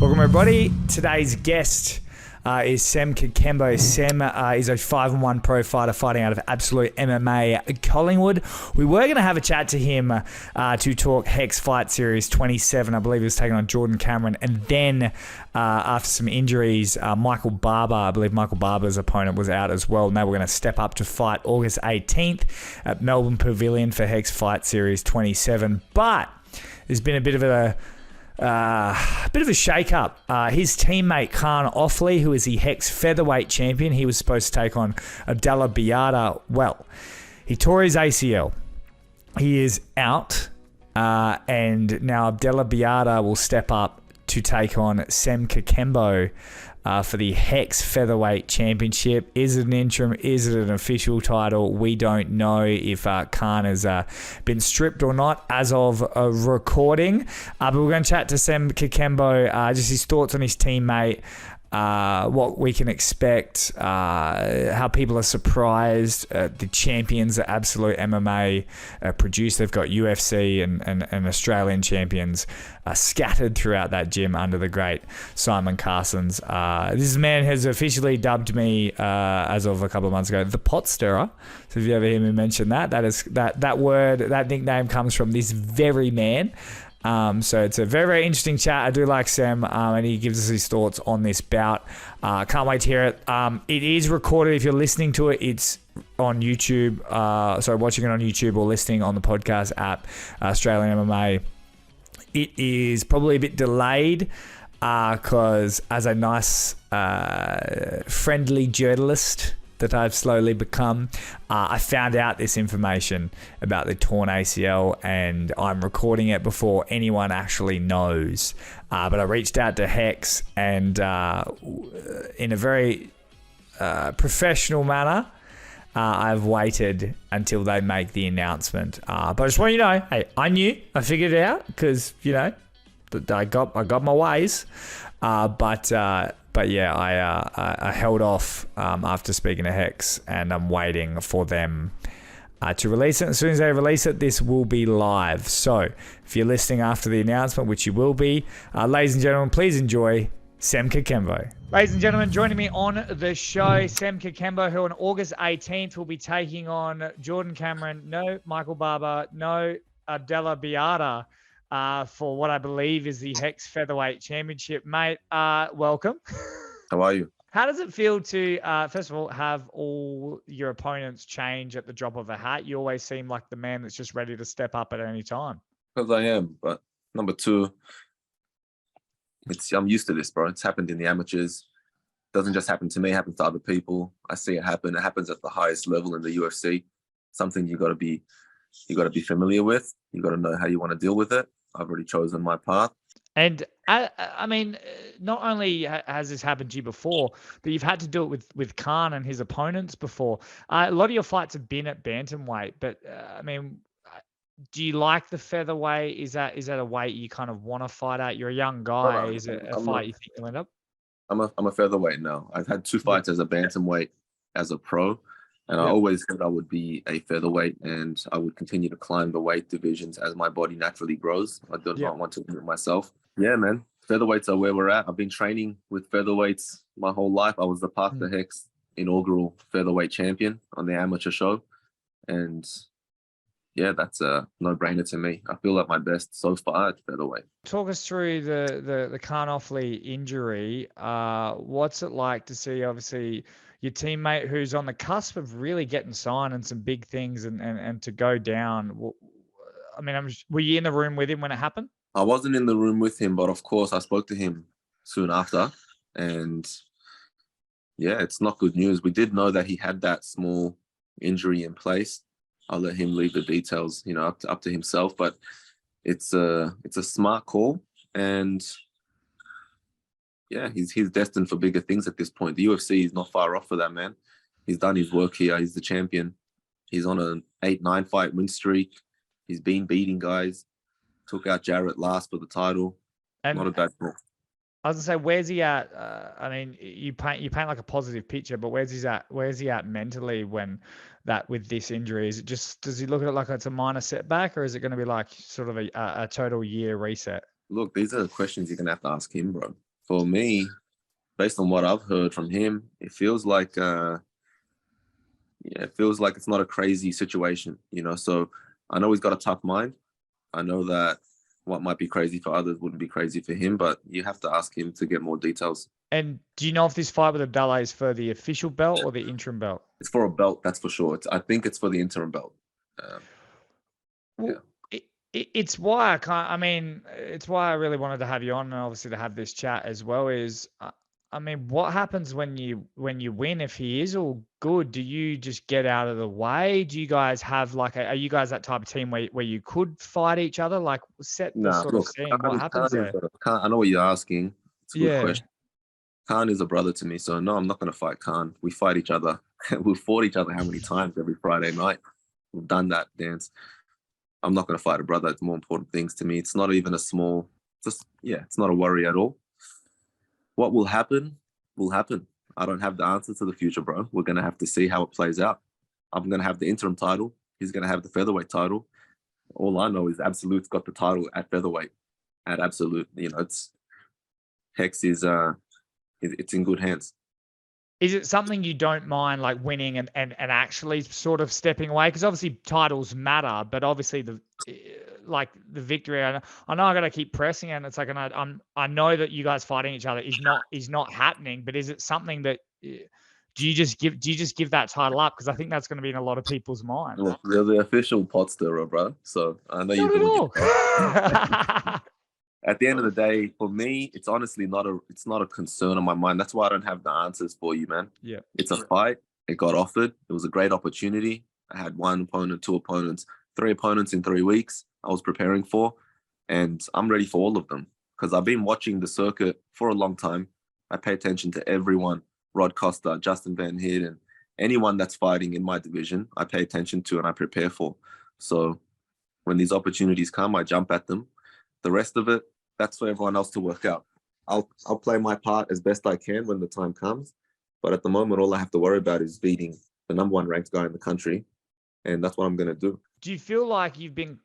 Welcome everybody. Today's guest is Sem Kakembo. Sem is a 5-1 pro fighter fighting out of Absolute MMA Collingwood. We were going to have a chat to him to talk Hex Fight Series 27. I believe he was taking on Jordan Cameron. And then after some injuries, Michael Barber, I believe Michael Barber's opponent was out as well. Now we're going to step up to fight August 18th at Melbourne Pavilion for Hex Fight Series 27. But there's been a bit of a shake-up. His teammate, Kaan Ofli, who is the Hex Featherweight champion, he was supposed to take on Abdalla Biayda. Well, he tore his ACL. He is out, and now Abdalla Biayda will step up to take on Sem Kakembo for the Hex Featherweight Championship. Is it an interim? Is it an official title? We don't know if Kaan has been stripped or not as of recording. But we're going to chat to Sem Kakembo, just his thoughts on his teammate, what we can expect, how people are surprised. The champions that Absolute MMA produce. They've got UFC and Australian champions scattered throughout that gym under the great Simon Carson's. This man has officially dubbed me, as of a couple of months ago, the pot stirrer. So if you ever hear me mention that word, that nickname comes from this very man. So it's a very, very interesting chat. I do like Sem, and he gives us his thoughts on this bout. Can't wait to hear it. It is recorded. If you're listening to it, it's on YouTube. Watching it on YouTube or listening on the podcast app, Australian MMA. It is probably a bit delayed because as a nice, friendly journalist that I've slowly become, I found out this information about the torn ACL, and I'm recording it before anyone actually knows. But I reached out to Hex, and in a very professional manner, I've waited until they make the announcement. But I just want you to know, hey, I figured it out because, I got my ways. But yeah, I held off after speaking to Hex, and I'm waiting for them to release it. As soon as they release it, this will be live. So if you're listening after the announcement, which you will be, ladies and gentlemen, please enjoy Sem Kakembo. Ladies and gentlemen, joining me on the show, Sem Kakembo, who on August 18th will be taking on Jordan Cameron, no Michael Barber, no Abdalla Biayda, for what I believe is the Hex Featherweight Championship. Mate, welcome. How are you? How does it feel to, first of all, have all your opponents change at the drop of a hat? You always seem like the man that's just ready to step up at any time. Because I am, but number two, I'm used to this, bro. It's happened in the amateurs. It doesn't just happen to me, it happens to other people. I see it happen. It happens at the highest level in the UFC. Something you gotta be familiar with. You gotta know how you want to deal with it. I've already chosen my path. And I mean, not only has this happened to you before, but you've had to do it with Kaan and his opponents before. A lot of your fights have been at bantamweight, but I mean, do you like the featherweight? Is that a weight you kind of want to fight at? You're a young guy. Is it a fight you think you'll end up? I'm a featherweight now. I've had 2 fights as a bantamweight as a pro, and I always said I would be a featherweight, and I would continue to climb the weight divisions as my body naturally grows. I do not want to limit myself. Yeah, man. Featherweights are where we're at. I've been training with featherweights my whole life. I was the Path to Hex inaugural featherweight champion on the amateur show, and yeah, that's a no-brainer to me. I feel at my best so far at featherweight. Talk us through the Kaan Ofli injury. What's it like to see, obviously, your teammate who's on the cusp of really getting signed and some big things and to go down? I mean, were you in the room with him when it happened? I wasn't in the room with him, but of course I spoke to him soon after. And yeah, it's not good news. We did know that he had that small injury in place. I'll let him leave the details, up to himself. But it's a smart call, and yeah, he's destined for bigger things at this point. The UFC is not far off for that man. He's done his work here. He's the champion. He's on an 8-9 fight win streak. He's been beating guys. Took out Jarrett last for the title. And not a bad call. I was gonna say, where's he at? I mean, you paint like a positive picture, but where's he at? Where's he at mentally with this injury? Is it just, does he look at it like it's a minor setback, or is it going to be like sort of a total year reset? Look, these are the questions you're gonna have to ask him, bro. For me, based on what I've heard from him, it feels like it feels like it's not a crazy situation, you know. So I know he's got a tough mind. I know that what might be crazy for others wouldn't be crazy for him, but you have to ask him to get more details. And do you know if this fight with Abdalla is for the official belt or the interim belt? It's for a belt, that's for sure. I think it's for the interim belt. Well, it's why I can't. I mean, it's why I really wanted to have you on, and obviously to have this chat as well. I mean, what happens when you win? If he is all good, do you just get out of the way? Do you guys have like, are you guys that type of team where you could fight each other? Like, set the Nah, sort of look, scene. What happens there? I know what you're asking. It's a good Yeah. question. Kaan is a brother to me, so no, I'm not going to fight Kaan. We fight each other. We've fought each other how many times every Friday night? We've done that dance. I'm not going to fight a brother. It's more important things to me. It's not even a small, it's not a worry at all. What will happen will happen. I don't have the answer to the future, bro. We're going to have to see how it plays out. I'm going to have the interim title. He's going to have the featherweight title. All I know is Absolute's got the title at featherweight. At Absolute, you know, Hex is it's in good hands. Is it something you don't mind like winning and actually sort of stepping away? Because obviously titles matter, but obviously the victory. I know I got to keep pressing, and it's like, and I know that you guys fighting each other is not happening. But is it something that do you just give that title up? Because I think that's going to be in a lot of people's minds. Look, you're the official pot stirrer, bro. So I know you're Not doing at all. At the end of the day, for me, it's honestly not a concern on my mind. That's why I don't have the answers for you, man. Yeah. It's a fight. It got offered. It was a great opportunity. I had one opponent, two opponents, three opponents in 3 weeks I was preparing for, and I'm ready for all of them because I've been watching the circuit for a long time. I pay attention to everyone, Rod Costa, Justin Van Heerd, and anyone that's fighting in my division, I pay attention to and I prepare for. So when these opportunities come, I jump at them. The rest of it, that's for everyone else to work out. I'll play my part as best I can when the time comes. But at the moment, all I have to worry about is beating the number one ranked guy in the country. And that's what I'm going to do. Do you feel like you've been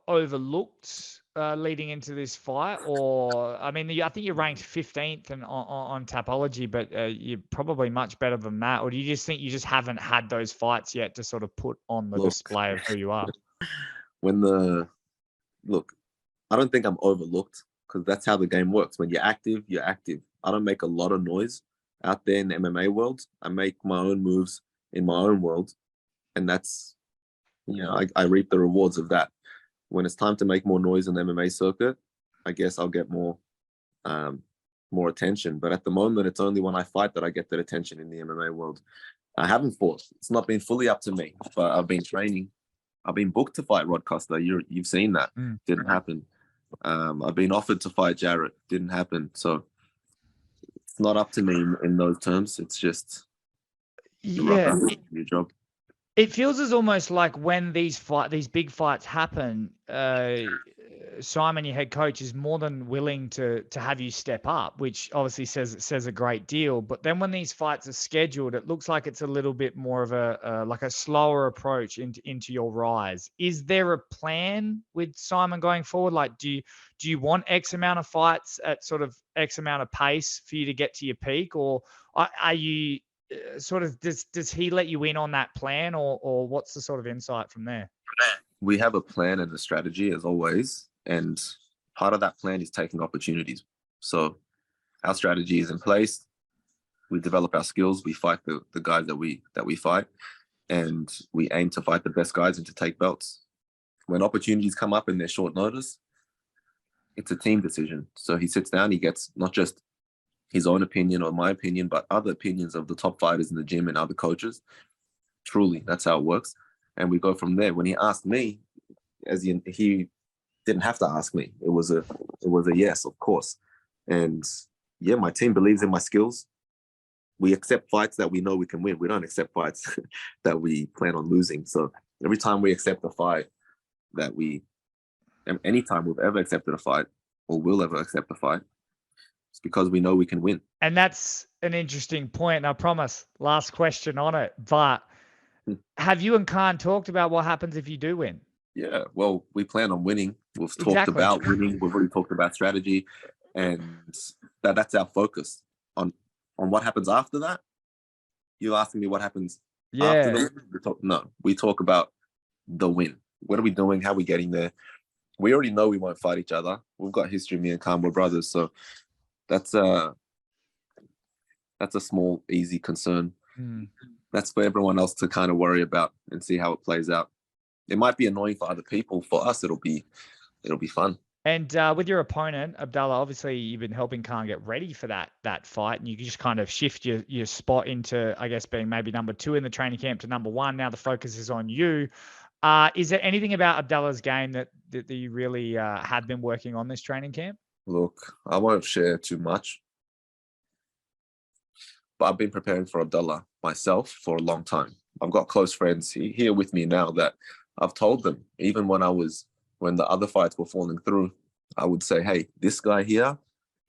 overlooked leading into this fight? Or, I mean, I think you're ranked 15th on Tapology, but you're probably much better than that. Or do you just think you just haven't had those fights yet to sort of put on the display of who you are? I don't think I'm overlooked because that's how the game works. When you're active, you're active. I don't make a lot of noise out there in the MMA world. I make my own moves in my own world. And that's, I reap the rewards of that. When it's time to make more noise in the MMA circuit, I guess I'll get more attention. But at the moment, it's only when I fight that I get that attention in the MMA world. I haven't fought. It's not been fully up to me, but I've been training. I've been booked to fight Rod Costa. You've seen that. Didn't happen. I've been offered to fight Jarrett. Didn't happen. So it's not up to me in those terms. It's just your job. It feels as almost like when these big fights happen, Simon, your head coach, is more than willing to have you step up, which obviously says a great deal. But then when these fights are scheduled, it looks like it's a little bit more of a slower approach into your rise. Is there a plan with Simon going forward? Like, do you want X amount of fights at sort of X amount of pace for you to get to your peak, or are you sort of does he let you in on that plan, or what's the sort of insight from there? We have a plan and a strategy as always, and part of that plan is taking opportunities. So our strategy is in place. We develop our skills. We fight the guys that we fight, and we aim to fight the best guys and to take belts. When opportunities come up in their short notice, it's a team decision. So he sits down, he gets not just his own opinion or my opinion, but other opinions of the top fighters in the gym and other coaches. Truly, that's how it works. And we go from there. When he asked me, he didn't have to ask me. It was a yes, of course. And yeah, my team believes in my skills. We accept fights that we know we can win. We don't accept fights that we plan on losing. So every time we accept a fight anytime we've ever accepted a fight or will ever accept a fight, it's because we know we can win. And that's an interesting point. And I promise, last question on it. But have you and Kaan talked about what happens if you do win? Yeah, well, we plan on winning. We've talked about winning. We've already talked about strategy. And that's our focus on what happens after that. You're asking me what happens after the win? We talk about the win. What are we doing? How are we getting there? We already know we won't fight each other. We've got history. Me and Kaan were brothers, so that's a small, easy concern. That's for everyone else to kind of worry about and see how it plays out. It might be annoying for other people. For us, it'll be fun. And with your opponent, Abdalla, obviously you've been helping Kaan get ready for that fight, and you can just kind of shift your spot into, I guess, being maybe number 2 in the training camp to number 1. Now the focus is on you. Is there anything about Abdalla's game that you really have been working on this training camp? Look, I won't share too much, but I've been preparing for Abdalla myself for a long time. I've got close friends here with me now that I've told them, even when the other fights were falling through, I would say, hey, this guy here,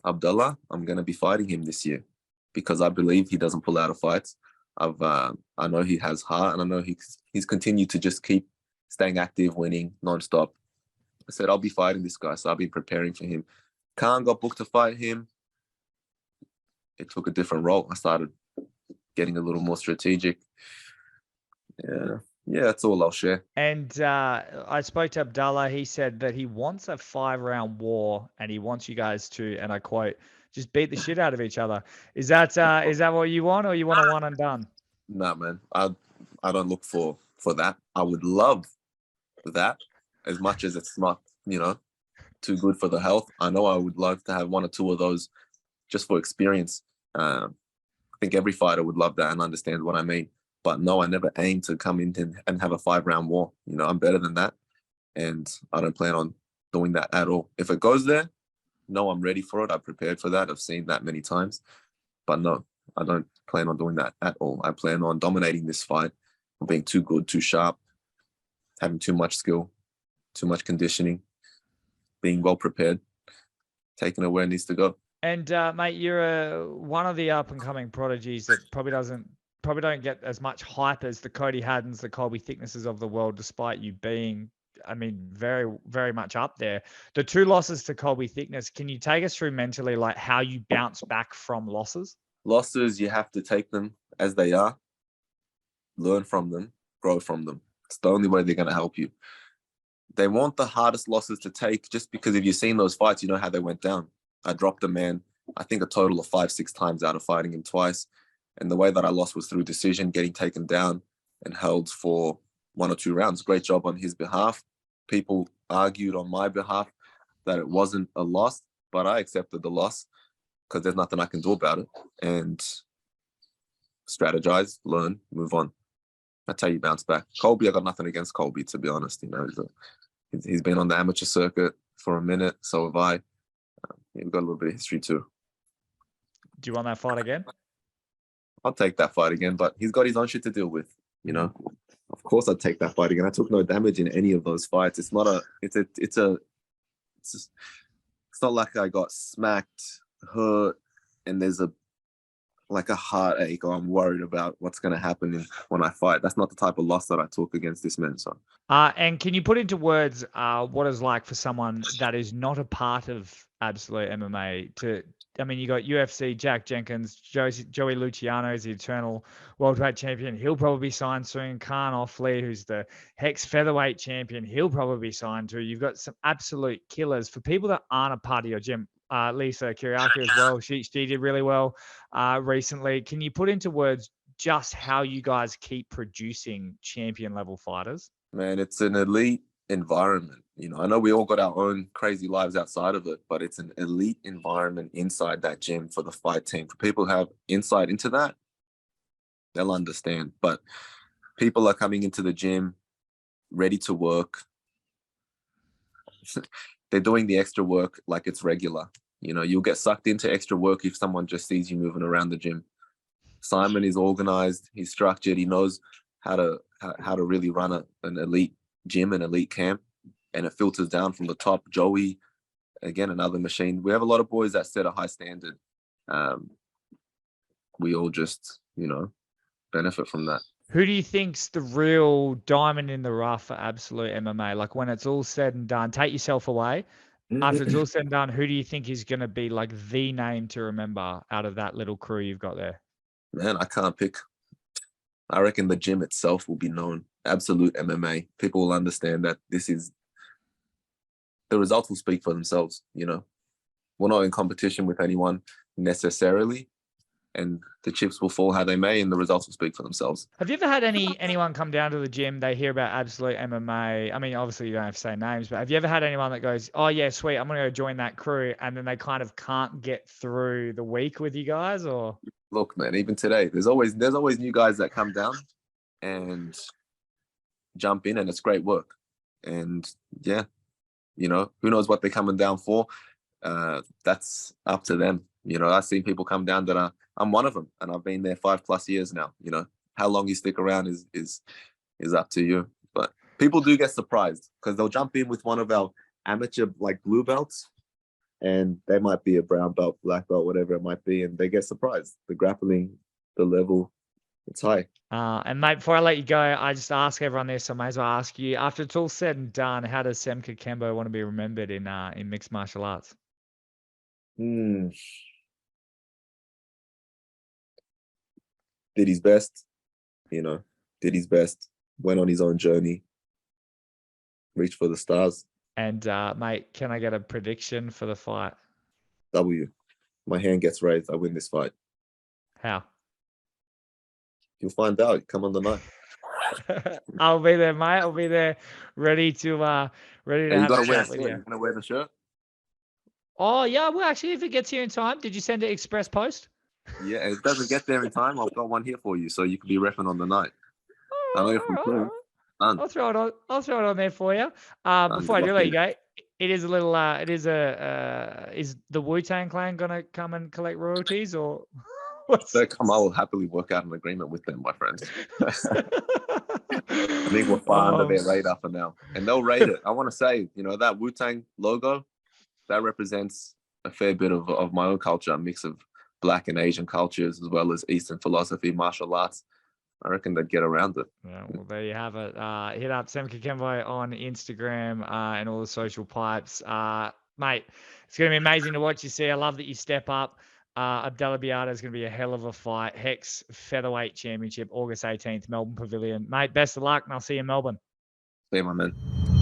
Abdalla, I'm going to be fighting him this year because I believe he doesn't pull out of fights. I know he has heart, and I know he's continued to just keep staying active, winning nonstop. I said, I'll be fighting this guy, so I've been preparing for him. Kaan got booked to fight him. It took a different role. I started getting a little more strategic. Yeah, that's all I'll share. And I spoke to Abdalla. He said that he wants a 5-round war, and he wants you guys to, and I quote, just beat the shit out of each other. Is that what you want, or you want a one and done? Nah, man. I don't look for that. I would love that, as much as it's not, too good for the health. I know I would love to have 1 or 2 of those just for experience. I think every fighter would love that and understand what I mean. But no, I never aim to come in and have a 5-round war. I'm better than that, and I don't plan on doing that at all. If it goes there, no, I'm ready for it. I've prepared for that. I've seen that many times. But no, I don't plan on doing that at all. I plan on dominating this fight, being too good, too sharp, having too much skill, too much conditioning, being well prepared, taking it where it needs to go. And mate, you're one of the up-and-coming prodigies that probably don't get as much hype as the Cody Haddons, the Colby Thicknesses of the world, despite you being, very, very much up there. The 2 losses to Colby Thicknesse, can you take us through mentally, like how you bounce back from losses? Losses, you have to take them as they are, learn from them, grow from them. It's the only way they're going to help you. They want the hardest losses to take just because if you've seen those fights, you know how they went down. I dropped a man, I think a total of 5-6 times out of fighting him twice. And the way that I lost was through decision, getting taken down and held for 1 or 2 rounds. Great job on his behalf. People argued on my behalf that it wasn't a loss, but I accepted the loss because there's nothing I can do about it. And strategize, learn, move on. That's how you bounce back. Colby, I got nothing against Colby, to be honest. He's been on the amateur circuit for a minute, so have I. We've got a little bit of history too. Do you want that fight again? I'll take that fight again, but he's got his own shit to deal with, Of course I'd take that fight again. I took no damage in any of those fights. It's not like I got smacked, hurt, and there's a heartache or I'm worried about what's going to happen when I fight. That's not the type of loss that I took against this man. So, and can you put into words what it's like for someone that is not a part of Absolute MMA you got UFC, Jack Jenkins, Joey Luciano is the eternal welterweight champion. He'll probably be signed soon. Kaan Ofli, who's the Hex Featherweight champion, he'll probably be signed too. You've got some absolute killers. For people that aren't a part of your gym, Lisa Kiriaki as well. She did really well recently. Can you put into words just how you guys keep producing champion level fighters? Man, it's an elite environment. I know we all got our own crazy lives outside of it, but it's an elite environment inside that gym for the fight team. For people who have insight into that, they'll understand. But people are coming into the gym ready to work. They're doing the extra work like it's regular. You'll get sucked into extra work if someone just sees you moving around the gym. Simon is organized. He's structured. He knows how to really run an elite gym, an elite camp, and it filters down from the top. Joey, again, another machine. We have a lot of boys that set a high standard. We all just, benefit from that. Who do you think's the real diamond in the rough for Absolute MMA? Like when it's all said and done, take yourself away. after it's all said and done, who do you think is going to be like the name to remember out of that little crew you've got there? Man, I can't pick. I reckon the gym itself will be known. Absolute MMA. People will understand that the results will speak for themselves. You know, we're not in competition with anyone necessarily, and the chips will fall how they may, and the results will speak for themselves. Have you ever had anyone come down to the gym? They hear about Absolute MMA. I mean, obviously you don't have to say names, but have you ever had anyone that goes, "Oh yeah, sweet, I'm gonna go join that crew," and then they kind of can't get through the week with you guys, or? Look, man, even today, there's always new guys that come down and jump in, and it's great work. And yeah, you know, who knows what they're coming down for? That's up to them. You know, I've seen people come down that I'm one of them, and I've been there 5+ years now. You know, how long you stick around is up to you. But people do get surprised because they'll jump in with one of our amateur like blue belts, and they might be a brown belt, black belt, whatever it might be, and they get surprised. The grappling, the level, it's high. And mate, before I let you go, I just ask everyone this, so I may as well ask you, after it's all said and done, how does Sem Kakembo want to be remembered in mixed martial arts? Did his best, you know, did his best, went on his own journey, reached for the stars. And mate, can I get a prediction for the fight? W. My hand gets raised. I win this fight. How? You'll find out. Come on the night. I'll be there, mate. I'll be there, ready to have a chat with you. You're gonna wear the shirt? Oh yeah, well actually, if it gets here in time, did you send it express post? Yeah, and if it doesn't get there in time, I've got one here for you, so you can be repping on the night. I know you're from Peru. I'll throw it on. I'll throw it on there for you. Before I do let you go, it is a little. Is the Wu-Tang Clan gonna come and collect royalties or? They come, I will happily work out an agreement with them, my friends. I think we're far under their radar for now, and they'll rate it. I want to say, you know, that Wu-Tang logo, that represents a fair bit of my own culture, a mix of Black and Asian cultures, as well as Eastern philosophy, martial arts. I reckon they'd get around it. Yeah, well, there you have it. Hit up Sem Kakembo on Instagram and all the social pipes. Mate, it's going to be amazing to watch you see. I love that you step up. Abdalla Biayda is going to be a hell of a fight. Hex Featherweight Championship, August 18th, Melbourne Pavilion. Mate, best of luck, and I'll see you in Melbourne. See you, my man.